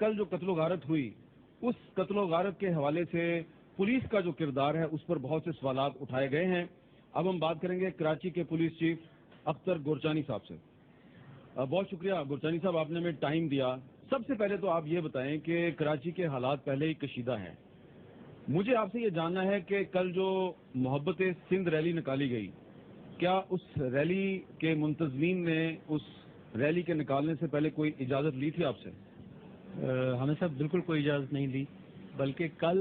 کل جو قتل و غارت ہوئی اس قتل و غارت کے حوالے سے پولیس کا جو کردار ہے اس پر بہت سے سوالات اٹھائے گئے ہیں. اب ہم بات کریں گے کراچی کے پولیس چیف اختر گورچانی صاحب سے. بہت شکریہ گورچانی صاحب، آپ نے ہمیں ٹائم دیا. سب سے پہلے تو آپ یہ بتائیں کہ کراچی کے حالات پہلے ہی کشیدہ ہیں. مجھے آپ سے یہ جاننا ہے کہ کل جو محبت سندھ ریلی نکالی گئی، کیا اس ریلی کے منتظمین نے اس ریلی کے نکالنے سے پہلے کوئی اجازت لی تھی آپ سے؟ ہمیں صاحب بالکل کوئی اجازت نہیں لی، بلکہ کل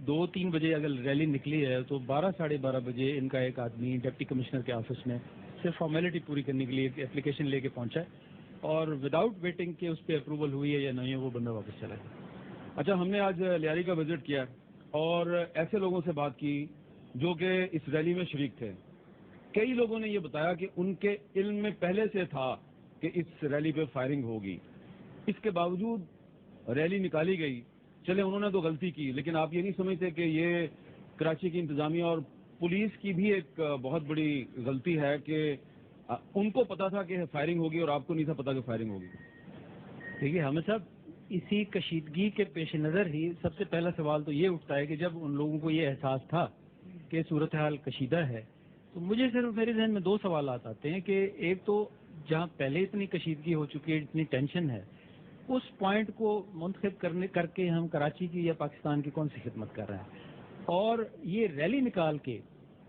2-3 بجے اگر ریلی نکلی ہے تو 12-12:30 بجے ان کا ایک آدمی ڈپٹی کمشنر کے آفس میں صرف فارمیلٹی پوری کرنے کے لیے ایک اپلیکیشن لے کے پہنچا ہے، اور وداؤٹ ویٹنگ کہ اس پہ اپروول ہوئی ہے یا نہیں ہے وہ بندہ واپس چلا گیا. اچھا، ہم نے آج لیاری کا وزٹ کیا اور ایسے لوگوں سے بات کی جو کہ اس ریلی میں شریک تھے. کئی لوگوں نے یہ بتایا کہ ان کے علم میں پہلے سے تھا کہ اس ریلی پہ فائرنگ ہوگی. اس کے باوجود ریلی نکالی گئی. چلے انہوں نے تو غلطی کی، لیکن آپ یہ نہیں سمجھتے کہ یہ کراچی کی انتظامیہ اور پولیس کی بھی ایک بہت بڑی غلطی ہے کہ ان کو پتا تھا کہ فائرنگ ہوگی اور آپ کو نہیں تھا پتا کہ فائرنگ ہوگی؟ دیکھیے ہمیں صاحب اسی کشیدگی کے پیش نظر ہی سب سے پہلا سوال تو یہ اٹھتا ہے کہ جب ان لوگوں کو یہ احساس تھا کہ صورتحال کشیدہ ہے، تو مجھے صرف میرے ذہن میں 2 سوالات آتے ہیں کہ ایک تو جہاں پہلے اتنی کشیدگی ہو چکی ہے، اتنی ٹینشن ہے، اس پوائنٹ کو منتخب کر کے ہم کراچی کی یا پاکستان کی کون سی خدمت کر رہے ہیں، اور یہ ریلی نکال کے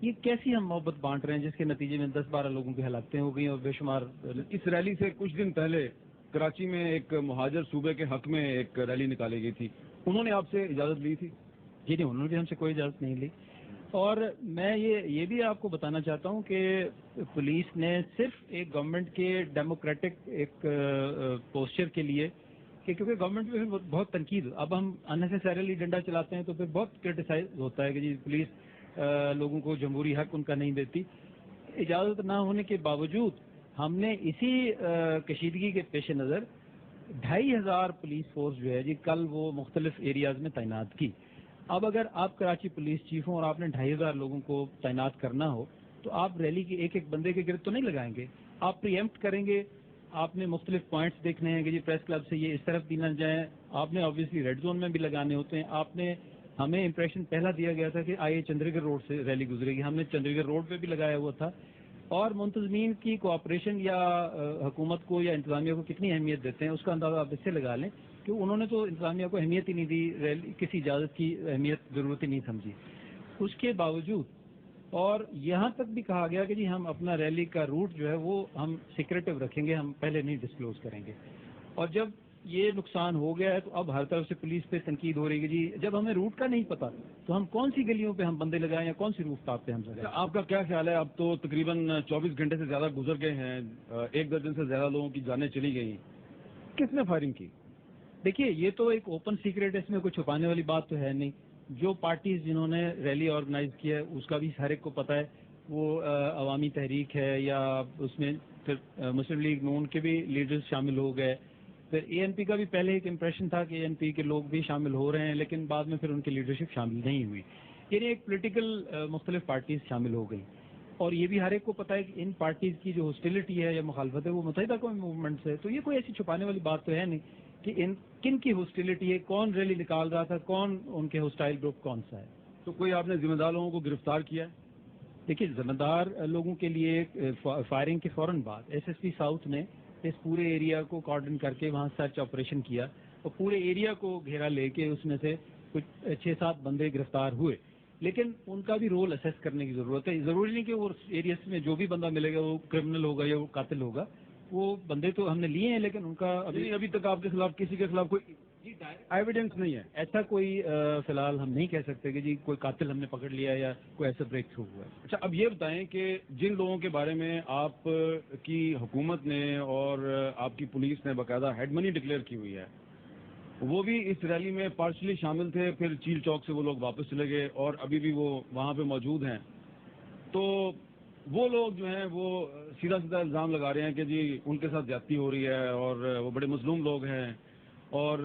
یہ کیسی ہم محبت بانٹ رہے ہیں جس کے نتیجے میں 10-12 لوگوں کی ہلاکتیں ہو گئی اور بے شمار. اس ریلی سے کچھ دن پہلے کراچی میں ایک مہاجر صوبے کے حق میں ایک ریلی نکالی گئی تھی، انہوں نے آپ سے اجازت لی تھی؟ جی نہیں، انہوں نے بھی ہم سے کوئی اجازت نہیں لی. اور میں یہ بھی آپ کو بتانا چاہتا ہوں کہ پولیس نے صرف ایک گورنمنٹ کے ڈیموکریٹک ایک پوسچر کے لیے کہ کیونکہ گورنمنٹ میں بہت تنقید، اب ہم اننیسیسریلی ڈنڈا چلاتے ہیں تو پھر بہت کرٹیسائز ہوتا ہے کہ جی پولیس لوگوں کو جمہوری حق ان کا نہیں دیتی. اجازت نہ ہونے کے باوجود ہم نے اسی کشیدگی کے پیش نظر 2500 پولیس فورس جو ہے جی کل وہ مختلف ایریاز میں تعینات کی. اب اگر آپ کراچی پولیس چیف ہوں اور آپ نے 2500 لوگوں کو تعینات کرنا ہو تو آپ ریلی کے ایک ایک بندے کے گرد تو نہیں لگائیں گے، آپ پری ایمپٹ کریں گے. آپ نے مختلف پوائنٹس دیکھنے ہیں کہ جی پریس کلب سے یہ اس طرف بھی نہ جائیں، آپ نے آبویسلی ریڈ زون میں بھی لگانے ہوتے ہیں. آپ نے ہمیں امپریشن پہلا دیا گیا تھا کہ آئیے چندری گڑھ روڈ سے ریلی گزرے گی، ہم نے چندری گڑھ روڈ پہ بھی لگایا ہوا تھا. اور منتظمین کی کوآپریشن یا حکومت کو یا انتظامیہ کو کتنی اہمیت دیتے ہیں اس کا اندازہ آپ اس سے لگا لیں کہ انہوں نے تو انتظامیہ کو اہمیت ہی نہیں دی، ریلی کسی اجازت کی اہمیت ضرورت ہی نہیں سمجھی. اس کے باوجود اور یہاں تک بھی کہا گیا کہ جی ہم اپنا ریلی کا روٹ جو ہے وہ ہم سیکریٹو رکھیں گے، ہم پہلے نہیں ڈسکلوز کریں گے. اور جب یہ نقصان ہو گیا ہے تو اب ہر طرف سے پولیس پہ تنقید ہو رہی ہے کہ جی جب ہمیں روٹ کا نہیں پتا تو ہم کون سی گلیوں پہ ہم بندے لگائیں یا کون سی روف ٹاپ پہ ہم لگائیں. آپ کا کیا خیال ہے؟ اب تو تقریباً 24 گھنٹے سے زیادہ گزر گئے ہیں، 1 درجن سے زیادہ لوگوں کی جانیں چلی گئی، کس نے فائرنگ کی؟ دیکھیے یہ تو ایک اوپن سیکرٹ ہے، اس میں کوئی چھپانے والی بات تو ہے نہیں. جو پارٹیز جنہوں نے ریلی آرگنائز کیا ہے اس کا بھی ہر ایک کو پتہ ہے، وہ عوامی تحریک ہے یا اس میں پھر مسلم لیگ نون کے بھی لیڈرز شامل ہو گئے. پھر اے این پی کا بھی پہلے ایک امپریشن تھا کہ اے این پی کے لوگ بھی شامل ہو رہے ہیں، لیکن بعد میں پھر ان کی لیڈرشپ شامل نہیں ہوئی. یعنی ایک پولیٹیکل مختلف پارٹیز شامل ہو گئی. اور یہ بھی ہر ایک کو پتہ ہے کہ ان پارٹیز کی جو ہاسٹیلٹی ہے یا مخالفت ہے وہ متحدہ قومی موومنٹ سے. تو یہ کوئی ایسی چھپانے والی بات تو ہے نہیں کہ کن کی ہاسٹیلٹی ہے، کون ریلی نکال رہا تھا، کون ان کے ہاسٹائل گروپ کون سا ہے. تو کوئی آپ نے ذمہ دار لوگوں کو گرفتار کیا ہے؟ دیکھیے ذمہ دار لوگوں کے لیے فائرنگ کے فوراً بعد ایس ایس پی ساؤتھ نے اس پورے ایریا کو کارڈن کر کے وہاں سرچ آپریشن کیا اور پورے ایریا کو گھیرا لے کے اس میں سے کچھ 6-7 بندے گرفتار ہوئے. لیکن ان کا بھی رول اسیس کرنے کی ضرورت ہے. ضروری نہیں کہ وہ ایریاز میں جو بھی بندہ ملے گا وہ کرمنل ہوگا یا وہ قاتل ہوگا. وہ بندے تو ہم نے لیے ہیں لیکن ان کا ابھی تک آپ کے خلاف کسی کے خلاف کوئی ایویڈنس نہیں ہے. ایسا کوئی فی الحال ہم نہیں کہہ سکتے کہ جی کوئی قاتل ہم نے پکڑ لیا یا کوئی ایسا بریک تھرو ہوا ہے. اچھا اب یہ بتائیں کہ جن لوگوں کے بارے میں آپ کی حکومت نے اور آپ کی پولیس نے باقاعدہ ہیڈ منی ڈکلیئر کی ہوئی ہے، وہ بھی اس ریلی میں پارشلی شامل تھے، پھر چیل چوک سے وہ لوگ واپس چلے گئے اور ابھی بھی وہ وہاں پہ موجود ہیں. تو وہ لوگ جو ہیں وہ سیدھا سیدھا الزام لگا رہے ہیں کہ جی ان کے ساتھ زیادتی ہو رہی ہے اور وہ بڑے مظلوم لوگ ہیں اور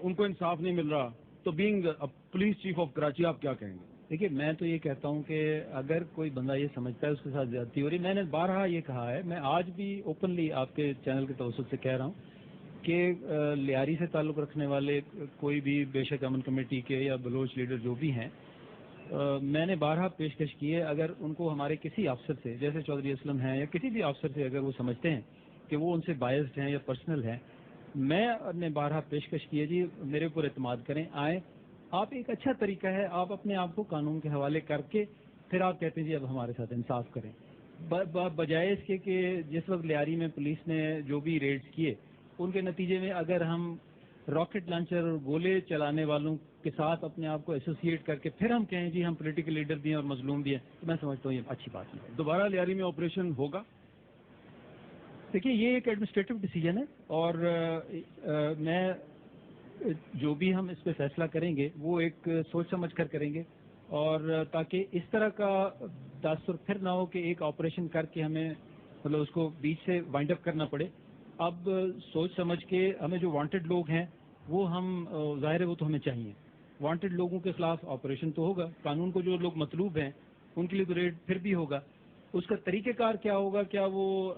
ان کو انصاف نہیں مل رہا. تو being police chief of Karachi آپ کیا کہیں گے؟ دیکھیے میں تو یہ کہتا ہوں کہ اگر کوئی بندہ یہ سمجھتا ہے اس کے ساتھ زیادتی ہو رہی، میں نے بارہا یہ کہا ہے، میں آج بھی اوپنلی آپ کے چینل کے توسط سے کہہ رہا ہوں کہ لیاری سے تعلق رکھنے والے کوئی بھی بے شک امن کمیٹی کے یا بلوچ لیڈر جو بھی ہیں، میں نے بارہا پیشکش کی ہے، اگر ان کو ہمارے کسی افسر سے، جیسے چودھری اسلم ہیں یا کسی بھی افسر سے، اگر وہ سمجھتے ہیں کہ وہ ان سے بائزڈ ہیں یا پرسنل ہیں، میں نے بارہا پیشکش کی ہے جی میرے اوپر اعتماد کریں، آئیں آپ، ایک اچھا طریقہ ہے آپ اپنے آپ کو قانون کے حوالے کر کے پھر آپ کہتے ہیں جی اب ہمارے ساتھ انصاف کریں، بجائے اس کے کہ جس وقت لیاری میں پولیس نے جو بھی ریڈز کیے ان کے نتیجے میں اگر ہم راکٹ لانچر اور گولے چلانے والوں کے ساتھ اپنے آپ کو ایسوسیٹ کر کے پھر ہم کہیں جی ہم پولیٹیکل لیڈر بھی ہیں اور مظلوم بھی ہیں، تو میں سمجھتا ہوں یہ اچھی بات نہیں۔ دوبارہ لیاری میں آپریشن ہوگا؟ دیکھیے یہ ایک ایڈمنسٹریٹو ڈیسیجن ہے، اور میں جو بھی ہم اس پہ فیصلہ کریں گے وہ ایک سوچ سمجھ کر کریں گے، اور تاکہ اس طرح کا تاثر پھر نہ ہو کہ ایک آپریشن کر کے ہمیں مطلب اس کو بیچ سے وائنڈ اپ کرنا پڑے۔ اب سوچ سمجھ کے ہمیں جو وانٹڈ لوگ ہیں وہ ہم ظاہر ہے وہ تو ہمیں چاہیے، وانٹڈ لوگوں کے خلاف آپریشن تو ہوگا، قانون کو جو لوگ مطلوب ہیں ان کے لیے تو ریڈ پھر بھی ہوگا۔ اس کا طریقہ کار کیا ہوگا، کیا وہ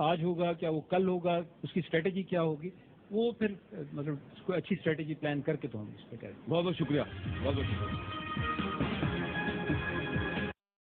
آج ہوگا، کیا وہ کل ہوگا، اس کی اسٹریٹجی کیا ہوگی، وہ پھر مطلب اس کو اچھی اسٹریٹجی پلان کر کے تو ہم اس پہ کریں گے۔ بہت بہت شکریہ، بہت بہت شکریہ۔